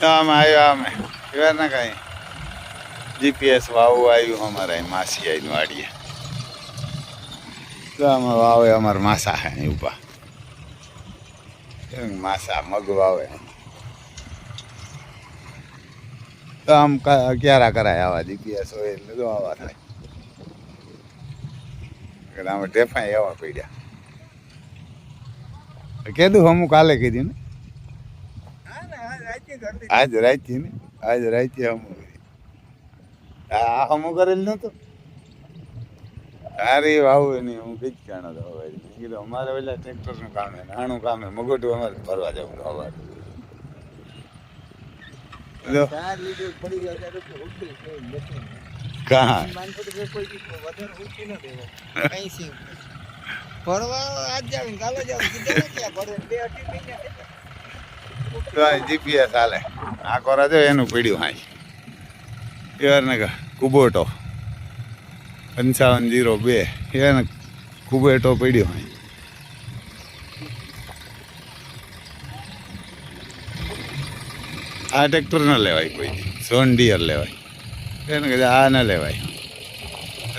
આમ આવ્યા અમે ખબર ને કાંઈ જીપીએસ વાવું આવ્યું અમારે માસી આવીને વાડીએ તો આમાં વાવે અમારે માસા હે અહીં ઊભા માસા મગ વાવે તો આમ ક્યારા કરાય આવા જીપીએસ હોય એટલે તો આવા થાય એટલે આમાં ટેફાઈ એવા પડ્યા કીધું અમુક કાલે કીધું ને આજ રાતી ને આજ રાતી અમુક આ હમું કરેલ નતું અરે વાવું નહીં હું કઈ જ જાણો તો હવે કીધું અમારે પેલા ટ્રેક્ટરનું કામ હે નાનું કામ હે મગોટું અમારે ફરવા જવું હવે જીપીએસ હાલે આ કોરા જો એનું પીડ્યું હાઈ યાર ને કુબોટો 5502 એને કુબેટો પડ્યો હાઈ આ ટ્રેક્ટર ન લેવાય કોઈ સોન ડિયર લેવાય એને કહે આ ન લેવાય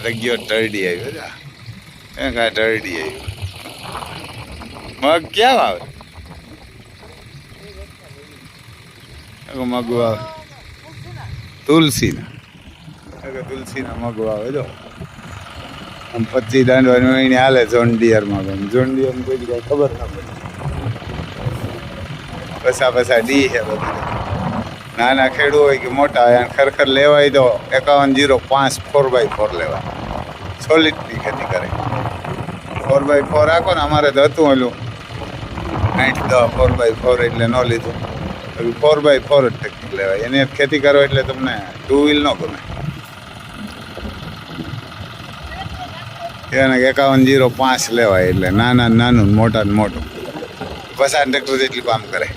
રગિયો ટરડી આવ્યો જા એને કાંઈ ટરડી આવ્યું મગ ક્યાં આવે મગ આવે તુલસીના મગ આવે જો આમ 25 દાંડવાની એને હાલે જોન ડિયરમાં જોન ડિયર કોઈ જગ્યાએ ખબર ના પડે પસા ડી છે બધું નાના ખેડૂ હોય કે મોટા હોય ખરેખર લેવાય તો 5105 4x4 લેવાય સોલિડની ખેતી કરે 4x4 રાખો ને અમારે તો હતું ઓલું 8-10 4x4 એટલે ન લીધું 4x4 જ ટેક્નિક લેવાય એની ખેતી કરો એટલે તમને 2 વ્હીલ ન ગમે એને 5105 લેવાય એટલે નાના નાનું મોટા ને મોટું પછા ટ્રેક્ટર જેટલું કામ કરે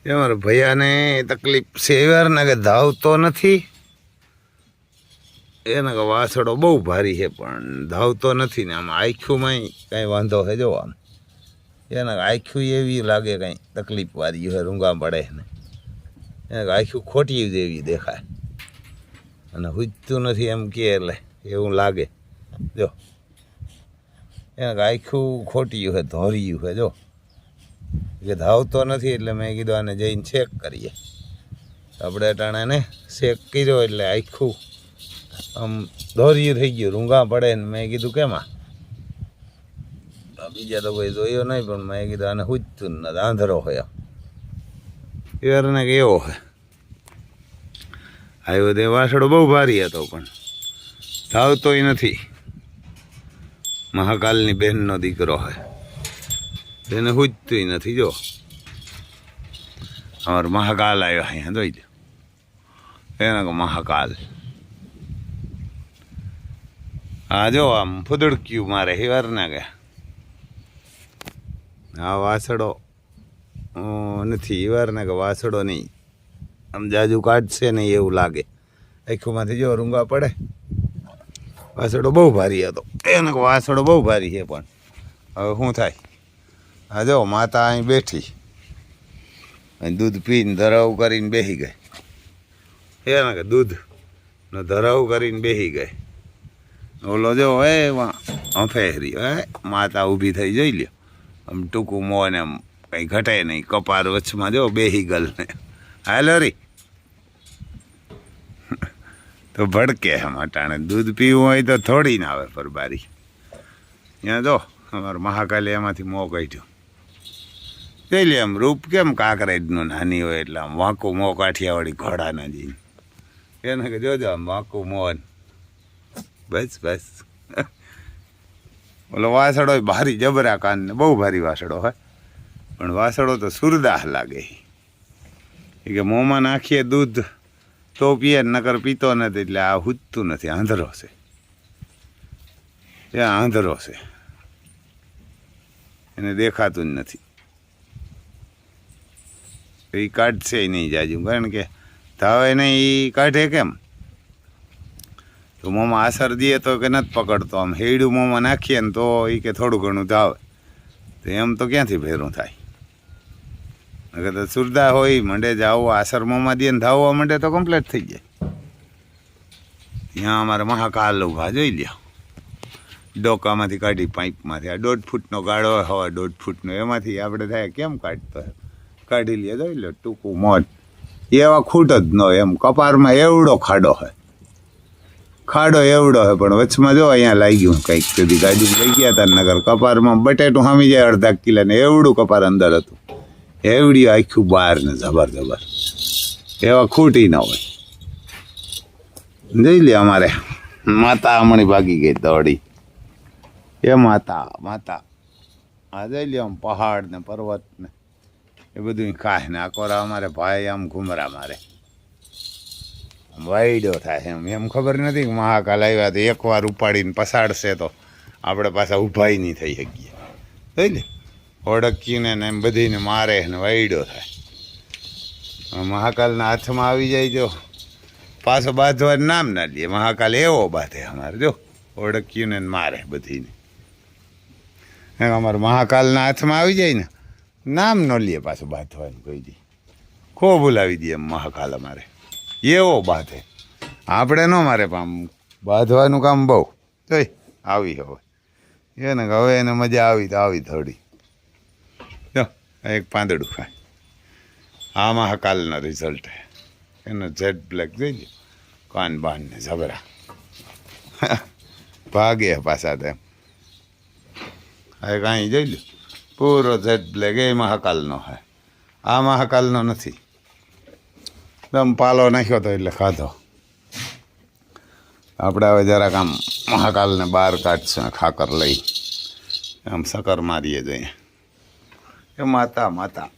મારા ભૈયાને તકલીફ છે ને કે ધાવતો નથી એને કે વાસળો બહુ ભારી છે પણ ધાવતો નથી ને આમ આખુંમાં કાંઈ વાંધો છે જો આમ એને આખું એવી લાગે કાંઈ તકલીફ વાળી હોય રૂંગા પડે ને એને આખું ખોટી જેવી દેખાય અને હુજતું નથી એમ કે એટલે એવું લાગે જો એને આખું ખોટિયું છે ધોર્યું છે જો કે ધાવતો નથી એટલે મેં કીધું આને જઈને ચેક કરીએ આપણે અટાણે ને ચેક કર્યો એટલે આખું આમ દોર્યું થઈ ગયું રૂંગા પડે ને મેં કીધું કેમાં બીજા તો કોઈ જોયો નહીં પણ મેં કીધું આને હુજતું ને આંધળો હોય એને કે એવો હોય આવ્યો તે વાસળો બહુ ભારી હતો પણ ધાવતોય નથી મહાકાલની બહેનનો દીકરો હોય એને હુજતું નથી જો અમારો મહાકાલ આવ્યો અહીંયા જોઈ દો એને કહો મહાકાલ હા જો આમ ફૂદડક્યું મારે હિવાર ના ગયા આ વાસળો નથી હિવાર ના કે વાસળો નહીં આમ જાજુ કાઢશે નહીં એવું લાગે આખુંમાંથી જો રૂંગા પડે વાસળો બહુ ભારી હતો એને વાસળો બહુ ભારી છે પણ હવે શું થાય હા જો માતા અહીં બેઠી દૂધ પીને ધરાવ કરીને બેસી ગઈ એને કે દૂધનો ધરાવ કરીને બેસી ગઈ ઓલો જો હે હફેરી હે માતા ઊભી થઈ જોઈ લ્યો આમ ટૂંકું મોં ને આમ કંઈ ઘટે નહીં કપાર વચમાં જો બેસી ગલ ને હાલો રી તો ભડકે એમ અટાણે દૂધ પીવું હોય તો થોડી ના આવે પરબારી ત્યાં જો અમારું મહાકાલે એમાંથી મોં કાઢ્યું જોઈ લે આમ રૂપ કેમ કાંકરેજનું નાની હોય એટલે આમ વાંકું મોં કાઠિયાવાળી ઘોડાના જઈને એને કે જોજો આમ વાંકું મોન બસ બસ ઓલો વાસળો ભારી જબરા કાન ને બહુ ભારી વાસળો હોય પણ વાસળો તો સુરદાહ લાગે એ કે મોંમાં નાખીએ દૂધ તો પીએ નકર પીતો નથી એટલે આ હુજતું નથી આંધળો છે એ આંધળો છે એને દેખાતું જ નથી એ કાઢશે નહીં જાજુ કારણ કે ધાવે નહીં એ કાઢે કેમ તો મોંમાં આસર દઈએ તો કે નથી પકડતો, આમ હેડું મોંમાં નાખીએ ને તો એ કે થોડું ઘણું ધાવે, તો એમ તો ક્યાંથી ભેરું થાય? નકર તો સુરદા હોય મંડે જાવો, આસર મોંમાં દઈએ ને ધાવવા મંડે તો કમ્પ્લીટ થઈ જાય. ત્યાં અમારે મહાકાલ ઊભા જોઈ લ્યો, ડોકામાંથી કાઢી પાઇપમાંથી, આ 1.5 ફૂટનો ગાળો હોય, 1.5 ફૂટનો, એમાંથી આપણે થાય કેમ કાઢતો કાઢી લે, જોઈ લો ટૂંકું મોજ, એવા ખૂટ જ ન હોય. એમ કપારમાં એવડો ખાડો હોય, ખાડો એવડો હોય, પણ વચમાં જો અહીંયા લાગ્યું કંઈક સુધી ગાડી લઈ ગયા હતા નગર, કપારમાં બટેટું સામી જાય 1/2 કિલો ને એવડું કપાર અંદર હતું, એવડી આખું બહાર ને જબર જબર, એવા ખૂટી ન હોય. જોઈ લે અમારે માતા હમણાં ભાગી ગઈ દોડી, એ માતા માતા આ જોઈ લે આમ પહાડ ને પર્વત ને એ બધું ખાય ને આકોરા અમારે ભાઈ આમ ઘુમરા મારે વાયડો થાય એમ ખબર નથી કે મહાકાલ આવ્યા તો એકવાર ઉપાડીને પસાડશે તો આપણે પાછા ઊભા નહીં થઈ શકીએ. જોઈ લે ઓળખીને ને એમ બધીને મારે ને વાયડો થાય. મહાકાલના હાથમાં આવી જાય જો પાછો બાંધવાનું નામ ના લે, મહાકાલ એવો બાંધે અમારે જો ઓળખ્યું ને મારે બધીને. અમારે મહાકાલના હાથમાં આવી જાય ને નામ ન લે પાછું બાંધવાનું કોઈ દી, ખો બોલાવી દે એમ મહાકાલ અમારે એવો બાંધે, આપણે ન મારે પણ બાંધવાનું કામ બહુ. જોઈ આવી હવે એને હવે એને મજા આવી તો આવી થોડી. જો એક પાંદડું ખાય, આ મહાકાલનો રિઝલ્ટ એનો જેટ બ્લેક જોઈ લો, કાન બાન ને જબરા ભાગે પાછા તેમ. હવે કાંઈ જોઈ લો પૂરો જેટ બ્લેક એ મહાકાલનો હોય, આ મહાકાલનો નથી. દમ પાલો નાખ્યો તો એટલે ખાધો. આપણે હવે જરાક આમ મહાકાલને બહાર કાઢશું ખાકર લઈ આમ સકર મારીએ જઈએ, એ માતા માતા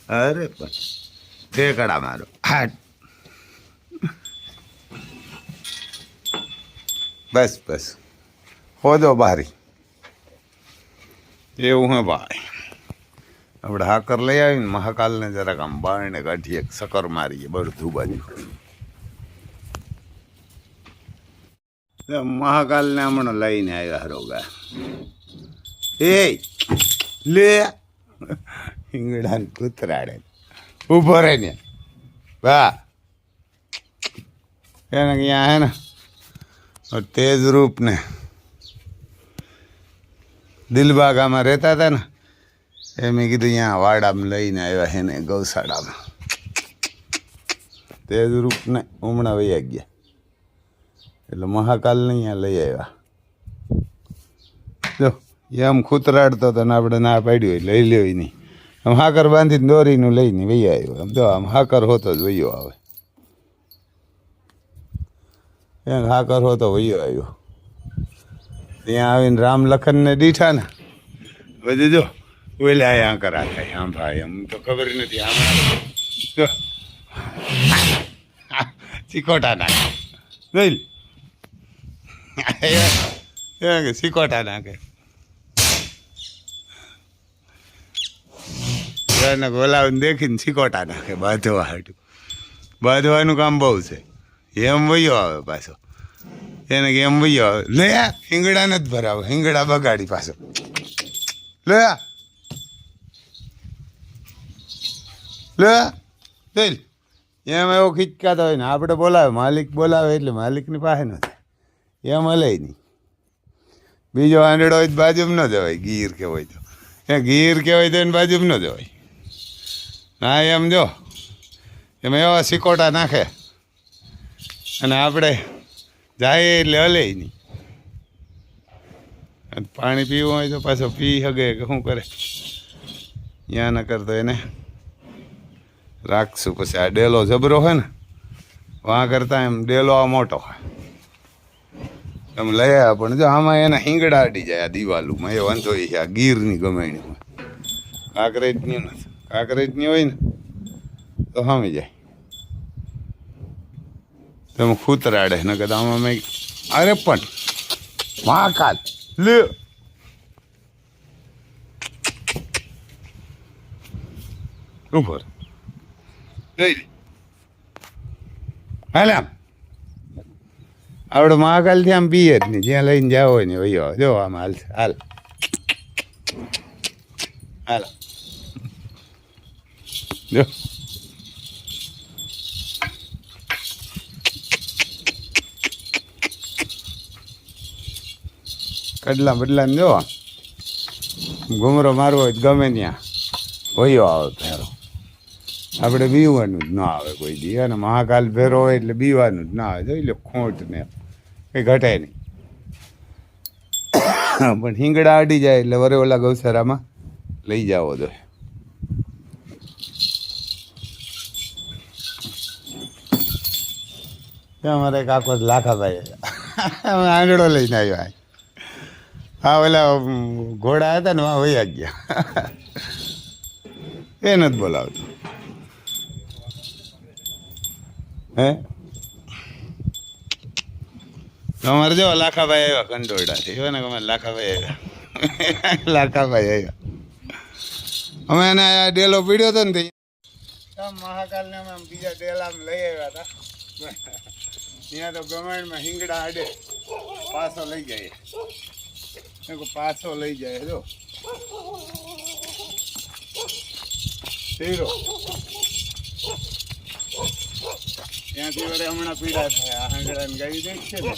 અરે પણ ઠેકડા મારો હાટ, બસ બસ હોદો બારી એવું હે ભાઈ. આપણે હાકર લઈ આવીને મહાકાલને જરાક આમ બારણે કાઢીએ, સકર મારીએ બધું બાજુ. મહાકાલને હમણાં લઈને આવ્યા હરોગા, એ લે હિંગડાને કૂતરાડે ઊભો રહે ને વાહ એને ક્યાં હે ને તેજ રૂપ ને દિલબાગામાં રહેતા હતા ને એ મેં કીધું અહીંયા વાડામાં લઈને આવ્યા હે ને ગૌશાળામાં. તેજ રૂપને હમણાં વૈયા ગયા એટલે મહાકાલને અહીંયા લઈ આવ્યા. જો એમ ખૂતરાડતો હતો ને આપણે ના પાડ્યું હોય લઈ લ્યો નહીં, આમ હાકર બાંધીને દોરીનું લઈને વૈયા આવ્યો. આમ જો આમ હાકર હોતો જ વૈયો આવે, એમ હાકર હોતો વૈયો આવ્યો. ત્યાં આવીને રામ લખનને દીઠા ને બધું જો ઓલા આંકર થાય. આમ ભાઈ આમ તો ખબર નથી, આમ જો સિકોટા નાખે જોઈ સિકોટા નાખે એને બોલાવીને દેખીને સિકોટા નાખે બાંધવા હાટું. બાંધવાનું કામ બહુ છે. એમ વયો આવે પાછો, એને કે એમ વયો આવે લે હિંગડા નથી ભરાવે, હિંગડા બગાડી પાછો લે લે જોઈ એમ એવો ખીચકાતો હોય ને આપણે બોલાવે માલિક બોલાવે એટલે માલિકની પાસે ન થાય, એમ હલે નહીં. બીજો આંડળો હોય તો બાજુમાં ન જવાય, ગીર કે હોય તો એ ગીર કે હોય તો એને બાજુમાં ન જવાય. ના એમ જો એમ એવા સિકોટા નાખે અને આપણે જાય એટલે હલે નહીં. પાણી પીવું હોય તો પાછો પી શકે કે શું કરે, ત્યાં ન કરતો એને રાખશું. પછી આ ડેલો જબરો હોય ને વાં કરતાં એમ ડેલો આ મોટો હોય એમ લઈ આવ્યા. પણ જો આમાં એના હિંગડા અડી જાય આ દિવાલુમાં, એ વાંધો એ આ ગીરની ગમેણીમાં. કાંકરેજની નથી, કાંકરેજની હોય ને તો સામી જાય તમે ખૂતરાડે ને કદાચ આમાં મેં અરે પણ મહાકાલ લે ઉપર જોઈ લે. હાલ આમ આવડે મહાકાલથી આમ પીએ જ નહીં, જ્યાં લઈને જાવ હોય ને વયો જો આમ હાલ હાલ હાલ જો કડલા બદલા ને જો ઘુમરો મારવો હોય તો ગમે ત્યાં વયો આવે ફેરો. આપણે બીવાનું જ ના આવે કોઈ દી, અને મહાકાલ ફેરો હોય એટલે બીવાનું જ ના આવે. જોઈ લો ખોટ ને કંઈ ઘટે નહીં. પણ હિંગડા અડી જાય એટલે વરે ઓલા ગૌશાળામાં લઈ જાવો જોઈએ. અમારે કાકો લાખાભાઈ આંગળો લઈને આવ્યો. હા ઓલા ઘોડા હતા ને વાં વયા ગયા. એ નથી બોલાવતો હે. અમારે જો લાખાભાઈ આવ્યા કંડોળાથી, જો ને અમારે લાખાભાઈ આવ્યા. લાખાભાઈ આવ્યા. અમે એને આ ડેલો પીડ્યો હતો ને મહાકાલને અમે બીજા ડેલામાં લઈ આવ્યા હતા. ત્યાં તો ગમાણમાં હિંગડા આડે પાછો લઈ જાય, પાછો લઈ જાય. જો ત્યાંથી વડે હમણાં પીડા થાય. આ હાંગડાને ગાઈ દે છે ને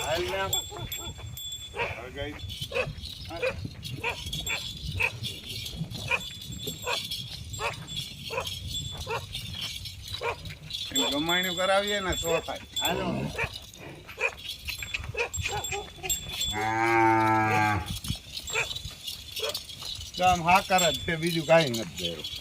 હાલ ને ગાઈ ગમાણું કરાવીએ ને તો થાય. હાલો આમ હા કરે જ છે, બીજું કાંઈ નથી.